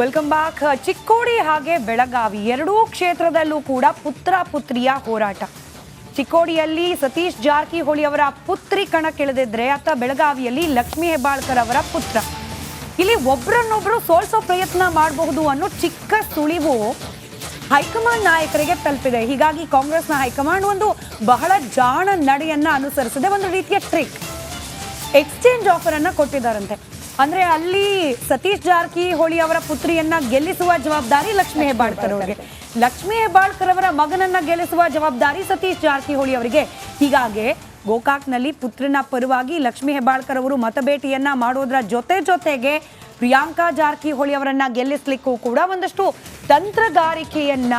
Welcome back. Chikkodi ಹಾಗೆ ಬೆಳಗಾವಿ ಎರಡೂ ಕ್ಷೇತ್ರದಲ್ಲೂ ಕೂಡ ಪುತ್ರ ಪುತ್ರಿಯ ಹೋರಾಟ. ಚಿಕ್ಕೋಡಿಯಲ್ಲಿ ಸತೀಶ್ ಜಾರಕಿಹೊಳಿ ಅವರ ಪುತ್ರಿ ಕಣಕ್ಕಿಳಿದಿದ್ರೆ ಅತ್ತ ಬೆಳಗಾವಿಯಲ್ಲಿ ಲಕ್ಷ್ಮೀ ಹೆಬ್ಬಾಳ್ಕರ್ ಅವರ ಪುತ್ರ. ಇಲ್ಲಿ ಒಬ್ರನ್ನೊಬ್ರು ಸೋಲ್ಸೋ ಪ್ರಯತ್ನ ಮಾಡಬಹುದು ಅನ್ನೋ ಚಿಕ್ಕ ಸುಳಿವು ಹೈಕಮಾಂಡ್ ನಾಯಕರಿಗೆ ತಲುಪಿದೆ. ಹೀಗಾಗಿ ಕಾಂಗ್ರೆಸ್ನ ಹೈಕಮಾಂಡ್ ಒಂದು ಬಹಳ ಜಾಣ ನಡೆಯನ್ನ ಅನುಸರಿಸಿದೆ. ಒಂದು ರೀತಿಯ ಟ್ರಿಕ್, ಎಕ್ಸ್ಚೇಂಜ್ ಆಫರ್ ಅನ್ನ ಕೊಟ್ಟಿದ್ದಾರಂತೆ. ಅಂದ್ರೆ ಅಲ್ಲಿ ಸತೀಶ್ ಜಾರಕಿಹೊಳಿ ಅವರ ಪುತ್ರಿಯನ್ನ ಗೆಲ್ಲಿಸುವ ಜವಾಬ್ದಾರಿ ಲಕ್ಷ್ಮೀ ಹೆಬ್ಬಾಳ್ಕರ್ ಅವರಿಗೆ, ಲಕ್ಷ್ಮೀ ಹೆಬ್ಬಾಳ್ಕರ್ ಅವರ ಮಗನನ್ನ ಗೆಲ್ಲಿಸುವ ಜವಾಬ್ದಾರಿ ಸತೀಶ್ ಜಾರಕಿಹೊಳಿ ಅವರಿಗೆ. ಹೀಗಾಗಿ ಗೋಕಾಕ್ನಲ್ಲಿ ಪುತ್ರನ ಪರವಾಗಿ ಲಕ್ಷ್ಮೀ ಹೆಬ್ಬಾಳ್ಕರ್ ಅವರು ಮತಬೇಟಿಯನ್ನ ಮಾಡೋದ್ರ ಜೊತೆಗೆ ಪ್ರಿಯಾಂಕಾ ಜಾರಕಿಹೊಳಿ ಅವರನ್ನ ಗೆಲ್ಲಿಸ್ಲಿಕ್ಕೂ ಕೂಡ ಒಂದಷ್ಟು ತಂತ್ರಗಾರಿಕೆಯನ್ನ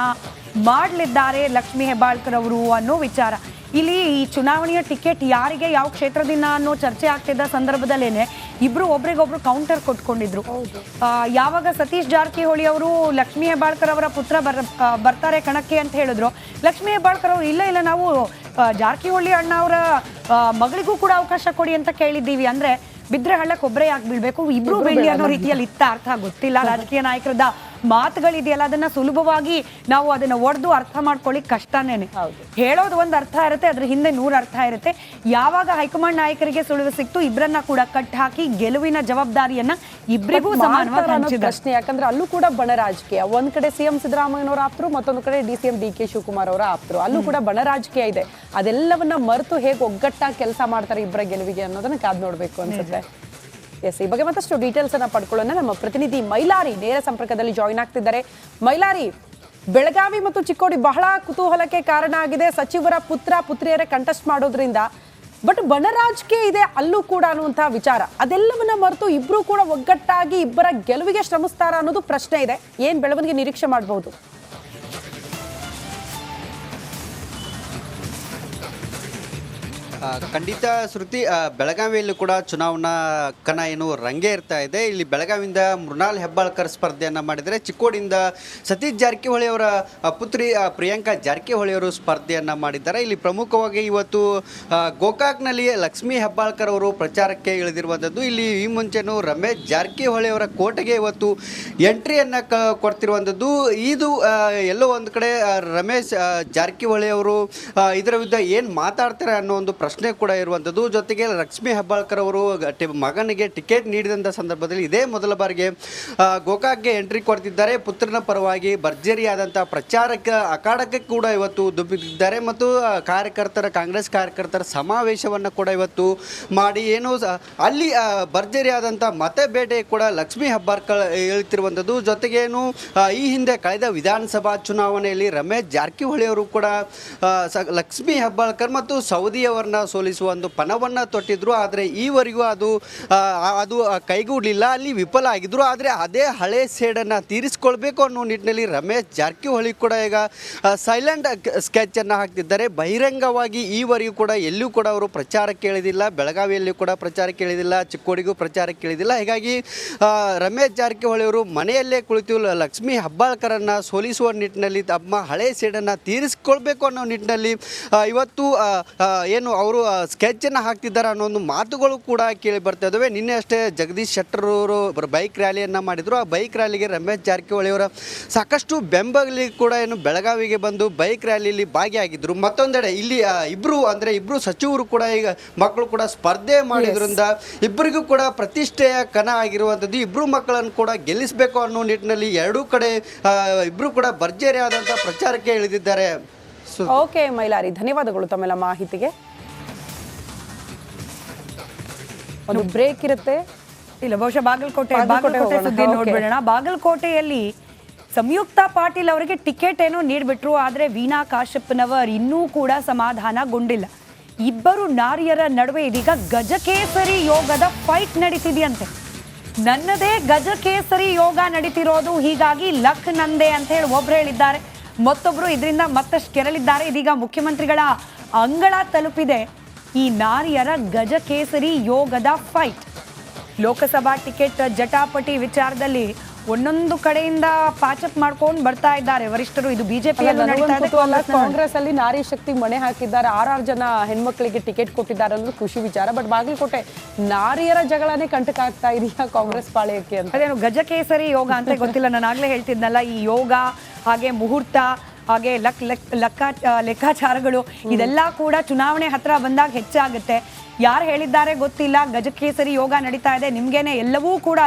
ಮಾಡಲಿದ್ದಾರೆ ಲಕ್ಷ್ಮೀ ಹೆಬ್ಬಾಳ್ಕರ್ ಅವರು ಅನ್ನೋ ವಿಚಾರ. ಇಲ್ಲಿ ಈ ಚುನಾವಣೆಯ ಟಿಕೆಟ್ ಯಾರಿಗೆ ಯಾವ ಕ್ಷೇತ್ರದಿಂದ ಅನ್ನೋ ಚರ್ಚೆ ಆಗ್ತಿದ್ದ ಸಂದರ್ಭದಲ್ಲೇನೆ ಇಬ್ರು ಒಬ್ರಿಗೊಬ್ರು ಕೌಂಟರ್ ಕೊಟ್ಕೊಂಡಿದ್ರು. ಯಾವಾಗ ಸತೀಶ್ ಜಾರಕಿಹೊಳಿ ಅವರು ಲಕ್ಷ್ಮೀ ಹೆಬ್ಬಾಳ್ಕರ್ ಅವರ ಪುತ್ರ ಬರ್ತಾರೆ ಕಣಕ್ಕೆ ಅಂತ ಹೇಳಿದ್ರು, ಲಕ್ಷ್ಮೀ ಹೆಬ್ಬಾಳ್ಕರ್ ಅವರು ಇಲ್ಲ ನಾವು ಜಾರಕಿಹೊಳಿ ಅಣ್ಣ ಅವರ ಮಗಳಿಗೂ ಕೂಡ ಅವಕಾಶ ಕೊಡಿ ಅಂತ ಕೇಳಿದ್ದೀವಿ. ಅಂದ್ರೆ ಬಿದ್ರೆ ಹಳ್ಳಕ್ಕೆ ಒಬ್ಬರೇ ಯಾಕೆ ಬೀಳ್ಬೇಕು, ಇಬ್ರು ಬೀಳಿ ಅನ್ನೋ ರೀತಿಯಲ್ಲಿ ಇತ್ತ ಅರ್ಥ ಗೊತ್ತಿಲ್ಲ. ರಾಜಕೀಯ ನಾಯಕರದ ಮಾತುಗಳಿದೆಯಲ್ಲ ಅದನ್ನ ಸುಲಭವಾಗಿ ನಾವು ಅದನ್ನ ಒಡೆದು ಅರ್ಥ ಮಾಡ್ಕೊಳ್ಳಿಕ್ ಕಷ್ಟನೇನೆ. ಹೇಳೋದು ಒಂದು ಅರ್ಥ ಇರುತ್ತೆ, ಅದ್ರ ಹಿಂದೆ 100 ಅರ್ಥ ಇರುತ್ತೆ. ಯಾವಾಗ ಹೈಕಮಾಂಡ್ ನಾಯಕರಿಗೆ ಸುಳಿವು ಸಿಕ್ತು, ಇಬ್ಬರನ್ನ ಕೂಡ ಕಟ್ ಹಾಕಿ ಗೆಲುವಿನ ಜವಾಬ್ದಾರಿಯನ್ನ ಇಬ್ಬರಿಗೂ ಸಮಾನವಾಗಿ ಹಂಚಿದ್ದಾರೆ. ಪ್ರಶ್ನೆ, ಯಾಕಂದ್ರೆ ಅಲ್ಲೂ ಕೂಡ ಬಣ ರಾಜಕೀಯ. ಒಂದ್ ಕಡೆ ಸಿಎಂ ಸಿದ್ದರಾಮಯ್ಯನವರ ಆಪ್ತರು, ಮತ್ತೊಂದು ಕಡೆ DCM DK ಶಿವಕುಮಾರ್ ಅವರ ಆಪ್ತರು. ಅಲ್ಲೂ ಕೂಡ ಬಣ ರಾಜಕೀಯ ಇದೆ. ಅದೆಲ್ಲವನ್ನ ಮರೆತು ಹೇಗೆ ಒಗ್ಗಟ್ಟಾಗಿ ಕೆಲಸ ಮಾಡ್ತಾರೆ ಇಬ್ಬರ ಗೆಲುವಿಗೆ ಅನ್ನೋದನ್ನ ಕಾದ್ ನೋಡ್ಬೇಕು ಅನ್ಸುತ್ತೆ. ಎಸ್, ಈ ಬಗ್ಗೆ ಮತ್ತಷ್ಟು ಡೀಟೇಲ್ಸ್ ಅನ್ನ ಪಡ್ಕೊಳ್ಳೋಣ. ನಮ್ಮ ಪ್ರತಿನಿಧಿ ಮೈಲಾರಿ ನೇರ ಸಂಪರ್ಕದಲ್ಲಿ ಜಾಯಿನ್ ಆಗ್ತಿದ್ದಾರೆ. ಮೈಲಾರಿ, ಬೆಳಗಾವಿ ಮತ್ತು ಚಿಕ್ಕೋಡಿ ಬಹಳ ಕುತೂಹಲಕ್ಕೆ ಕಾರಣ ಆಗಿದೆ. ಸಚಿವರ ಪುತ್ರಿಯರೇ ಕಂಟೆಸ್ಟ್ ಮಾಡೋದ್ರಿಂದ, ಬಟ್ ಬಣ ರಾಜಕೀಯ ಇದೆ ಅಲ್ಲೂ ಕೂಡ ಅನ್ನುವಂತಹ ವಿಚಾರ. ಅದೆಲ್ಲವನ್ನ ಮರೆತು ಇಬ್ರು ಕೂಡ ಒಗ್ಗಟ್ಟಾಗಿ ಇಬ್ಬರ ಗೆಲುವಿಗೆ ಶ್ರಮಿಸ್ತಾರ ಅನ್ನೋದು ಪ್ರಶ್ನೆ ಇದೆ. ಏನ್ ಬೆಳವಣಿಗೆ ನಿರೀಕ್ಷೆ ಮಾಡಬಹುದು? ಖಂಡಿತ ಶ್ರುತಿ, ಬೆಳಗಾವಿಯಲ್ಲೂ ಕೂಡ ಚುನಾವಣಾ ಕಣ ಏನು ರಂಗೇ ಇರ್ತಾ ಇದೆ. ಇಲ್ಲಿ ಬೆಳಗಾವಿಯಿಂದ ಮೃಣಾಲ್ ಹೆಬ್ಬಾಳ್ಕರ್ ಸ್ಪರ್ಧೆಯನ್ನು ಮಾಡಿದರೆ, ಚಿಕ್ಕೋಡಿಯಿಂದ ಸತೀಶ್ ಜಾರಕಿಹೊಳಿ ಅವರ ಪುತ್ರಿ ಪ್ರಿಯಾಂಕಾ ಜಾರಕಿಹೊಳಿ ಅವರು ಸ್ಪರ್ಧೆಯನ್ನು ಮಾಡಿದ್ದಾರೆ. ಇಲ್ಲಿ ಪ್ರಮುಖವಾಗಿ ಇವತ್ತು ಗೋಕಾಕ್ನಲ್ಲಿ ಲಕ್ಷ್ಮೀ ಹೆಬ್ಬಾಳ್ಕರ್ ಅವರು ಪ್ರಚಾರಕ್ಕೆ ಇಳಿದಿರುವಂಥದ್ದು. ಇಲ್ಲಿ ಈ ಮುಂಚೆನೂ ರಮೇಶ್ ಜಾರಕಿಹೊಳಿ ಅವರ ಕೋಟೆಗೆ ಇವತ್ತು ಎಂಟ್ರಿಯನ್ನು ಕೊಡ್ತಿರುವಂಥದ್ದು. ಇದು ಎಲ್ಲೋ ಒಂದು ಕಡೆ ರಮೇಶ್ ಜಾರಕಿಹೊಳಿ ಅವರು ಇದರ ವಿರುದ್ಧ ಏನು ಮಾತಾಡ್ತಾರೆ ಅನ್ನೋ ಒಂದು ಪ್ರಶ್ನೆ ಕೂಡ ಇರುವಂಥದ್ದು. ಜೊತೆಗೆ ಲಕ್ಷ್ಮೀ ಹೆಬ್ಬಾಳ್ಕರ್ ಅವರು ಮಗನಿಗೆ ಟಿಕೆಟ್ ನೀಡಿದಂಥ ಸಂದರ್ಭದಲ್ಲಿ ಇದೇ ಮೊದಲ ಬಾರಿಗೆ ಗೋಕಾಕ್ಗೆ ಎಂಟ್ರಿ ಕೊಡ್ತಿದ್ದಾರೆ. ಪುತ್ರನ ಪರವಾಗಿ ಭರ್ಜರಿಯಾದಂಥ ಪ್ರಚಾರಕ್ಕೆ ಅಖಾಡಕ್ಕೆ ಕೂಡ ಇವತ್ತು ದುಬ್ಬಿದ್ದಾರೆ ಮತ್ತು ಕಾಂಗ್ರೆಸ್ ಕಾರ್ಯಕರ್ತರ ಸಮಾವೇಶವನ್ನು ಕೂಡ ಇವತ್ತು ಮಾಡಿ ಏನು ಅಲ್ಲಿ ಭರ್ಜರಿಯಾದಂಥ ಮತಬೇಟೆ ಕೂಡ ಲಕ್ಷ್ಮೀ ಹೆಬ್ಬಾಳ್ಕರ್ ಹೇಳ್ತಿರುವಂಥದ್ದು. ಜೊತೆಗೇನು ಈ ಹಿಂದೆ ಕಳೆದ ವಿಧಾನಸಭಾ ಚುನಾವಣೆಯಲ್ಲಿ ರಮೇಶ್ ಜಾರಕಿಹೊಳಿ ಅವರು ಕೂಡ ಲಕ್ಷ್ಮೀ ಹೆಬ್ಬಾಳ್ಕರ್ ಮತ್ತು ಸೌದಿಯವರನ್ನ ಸೋಲಿಸುವ ಒಂದು ಪಣವನ್ನು ತೊಟ್ಟಿದ್ರು. ಆದರೆ ಈವರೆಗೂ ಅದು ಕೈಗೂಡಲಿಲ್ಲ, ಅಲ್ಲಿ ವಿಫಲ ಆಗಿದ್ರು. ಆದರೆ ಅದೇ ಹಳೆ ಸೇಡನ್ನು ತೀರಿಸಿಕೊಳ್ಬೇಕು ಅನ್ನೋ ನಿಟ್ಟಿನಲ್ಲಿ ರಮೇಶ್ ಜಾರಕಿಹೊಳಿ ಕೂಡ ಈಗ ಸೈಲೆಂಟ್ ಸ್ಕೆಚನ್ನು ಹಾಕ್ತಿದ್ದಾರೆ. ಬಹಿರಂಗವಾಗಿ ಈವರೆಗೂ ಕೂಡ ಎಲ್ಲೂ ಕೂಡ ಅವರು ಪ್ರಚಾರಕ್ಕೆ ಇಳಿದಿಲ್ಲ. ಬೆಳಗಾವಿಯಲ್ಲಿ ಕೂಡ ಪ್ರಚಾರಕ್ಕೆ ಇಳಿದಿಲ್ಲ, ಚಿಕ್ಕೋಡಿಗೂ ಪ್ರಚಾರಕ್ಕೆ ಇಳಿದಿಲ್ಲ. ಹೀಗಾಗಿ ರಮೇಶ್ ಜಾರಕಿಹೊಳಿ ಅವರು ಮನೆಯಲ್ಲೇ ಕುಳಿತು ಲಕ್ಷ್ಮೀ ಹೆಬ್ಬಾಳ್ಕರನ್ನು ಸೋಲಿಸುವ ನಿಟ್ಟಿನಲ್ಲಿ ತಮ್ಮ ಹಳೆ ಸೇಡನ್ನು ತೀರಿಸಿಕೊಳ್ಬೇಕು ಅನ್ನೋ ನಿಟ್ಟಿನಲ್ಲಿ ಇವತ್ತು ಏನು ಅವರು ಸ್ಕೆಚನ್ನು ಹಾಕ್ತಿದ್ದಾರೆ ಅನ್ನೋ ಒಂದು ಮಾತುಗಳು ಕೂಡ ಕೇಳಿ ಬರ್ತಾ ಇದ್ದಾವೆ. ನಿನ್ನೆ ಅಷ್ಟೇ ಜಗದೀಶ್ ಶೆಟ್ಟರ್ ಅವರು ಬೈಕ್ ರ್ಯಾಲಿಯನ್ನು ಮಾಡಿದರು. ಆ ಬೈಕ್ ರ್ಯಾಲಿಗೆ ರಮೇಶ್ ಜಾರಕಿಹೊಳಿ ಅವರ ಸಾಕಷ್ಟು ಬೆಂಬಲಿ ಕೂಡ ಏನು ಬೆಳಗಾವಿಗೆ ಬಂದು ಬೈಕ್ ರ್ಯಾಲಿಯಲ್ಲಿ ಭಾಗಿಯಾಗಿದ್ದರು. ಮತ್ತೊಂದೆಡೆ ಇಲ್ಲಿ ಇಬ್ಬರು ಸಚಿವರು ಕೂಡ ಈಗ ಮಕ್ಕಳು ಕೂಡ ಸ್ಪರ್ಧೆ ಮಾಡಿದ್ರಿಂದ ಇಬ್ಬರಿಗೂ ಕೂಡ ಪ್ರತಿಷ್ಠೆಯ ಕಣ ಆಗಿರುವಂಥದ್ದು. ಇಬ್ಬರು ಮಕ್ಕಳನ್ನು ಕೂಡ ಗೆಲ್ಲಿಸಬೇಕು ಅನ್ನೋ ನಿಟ್ಟಿನಲ್ಲಿ ಎರಡೂ ಕಡೆ ಇಬ್ಬರು ಕೂಡ ಭರ್ಜರಿಯಾದಂಥ ಪ್ರಚಾರಕ್ಕೆ ಇಳಿದಿದ್ದಾರೆ. ಓಕೆ ಮೈಲಾರಿ, ಧನ್ಯವಾದಗಳು ತಮ್ಮೆಲ್ಲ ಮಾಹಿತಿಗೆ. ಒಂದು ಬ್ರೇಕ್ ಇರುತ್ತೆ. ಇಲ್ಲ, ಬಹುಶಃ ಬಾಗಲಕೋಟೆ ಸುದ್ದಿ ನೋಡ್ಬಿಡೋಣ. ಬಾಗಲಕೋಟೆಯಲ್ಲಿ ಸಂಯುಕ್ತ ಪಾಟೀಲ್ ಅವರಿಗೆ ಟಿಕೆಟ್ ಏನೋ ನೀಡ್ಬಿಟ್ರು, ಆದ್ರೆ ವೀಣಾ ಕಾಶ್ಯಪ್ನವರ್ ಇನ್ನೂ ಕೂಡ ಸಮಾಧಾನಗೊಂಡಿಲ್ಲ. ಇಬ್ಬರು ನಾರಿಯರ ನಡುವೆ ಇದೀಗ ಗಜಕೇಸರಿ ಯೋಗದ ಫೈಟ್ ನಡೀತಿದೆಯಂತೆ. ನನ್ನದೇ ಗಜಕೇಸರಿ ಯೋಗ ನಡೀತಿರೋದು, ಹೀಗಾಗಿ ಲಕ್ ನಂದೇ ಅಂತ ಹೇಳಿ ಒಬ್ರು ಹೇಳಿದ್ದಾರೆ, ಮತ್ತೊಬ್ರು ಇದರಿಂದ ಮತ್ತಷ್ಟು ಕೆರಳಿದ್ದಾರೆ. ಇದೀಗ ಮುಖ್ಯಮಂತ್ರಿಗಳ ಅಂಗಳ ತಲುಪಿದೆ ಈ ನಾರಿಯರ ಗಜಕೇಸರಿ ಯೋಗದ ಫೈಟ್. ಲೋಕಸಭಾ ಟಿಕೆಟ್ ಜಟಾಪಟಿ ವಿಚಾರದಲ್ಲಿ ಒಂದೊಂದು ಕಡೆಯಿಂದ ಪಾಚಪ್ ಮಾಡ್ಕೊಂಡು ಬರ್ತಾ ಇದ್ದಾರೆ ವರಿಷ್ಠರು. ಇದು ಬಿಜೆಪಿಯಲ್ಲೂ ನಡೀತಾ ಇದೆ, ಕಾಂಗ್ರೆಸ್ ಅಲ್ಲಿ ನಾರಿ ಶಕ್ತಿ ಮಣೆ ಹಾಕಿದ್ದಾರೆ. 6 ಜನ ಹೆಣ್ಮಕ್ಳಿಗೆ ಟಿಕೆಟ್ ಕೊಟ್ಟಿದ್ದಾರೆ ಅನ್ನೋದು ಖುಷಿ ವಿಚಾರ. ಬಟ್ ಬಾಗಲಕೋಟೆ ನಾರಿಯರ ಜಗಳನೇ ಕಂಟಕ ಆಗ್ತಾ ಇದೆಯಾ ಕಾಂಗ್ರೆಸ್ ಪಾಳ್ಯಕ್ಕೆ ಅಂತ? ಅದೇನು ಗಜಕೇಸರಿ ಯೋಗ ಅಂತ ಗೊತ್ತಿಲ್ಲ. ನಾನು ಆಗ್ಲೇ ಹೇಳ್ತಿದ್ನಲ್ಲ, ಈ ಯೋಗ ಹಾಗೆ ಮುಹೂರ್ತ ಹಾಗೆ ಲೆಕ್ಕಾಚಾರಗಳು ಇದೆಲ್ಲ ಕೂಡ ಚುನಾವಣೆ ಹತ್ರ ಬಂದಾಗ ಹೆಚ್ಚಾಗುತ್ತೆ. ಯಾರು ಹೇಳಿದ್ದಾರೆ ಗೊತ್ತಿಲ್ಲ, ಗಜಕೇಸರಿ ಯೋಗ ನಡೀತಾ ಇದೆ, ನಿಮ್ಗೇನೆ ಎಲ್ಲವೂ ಕೂಡ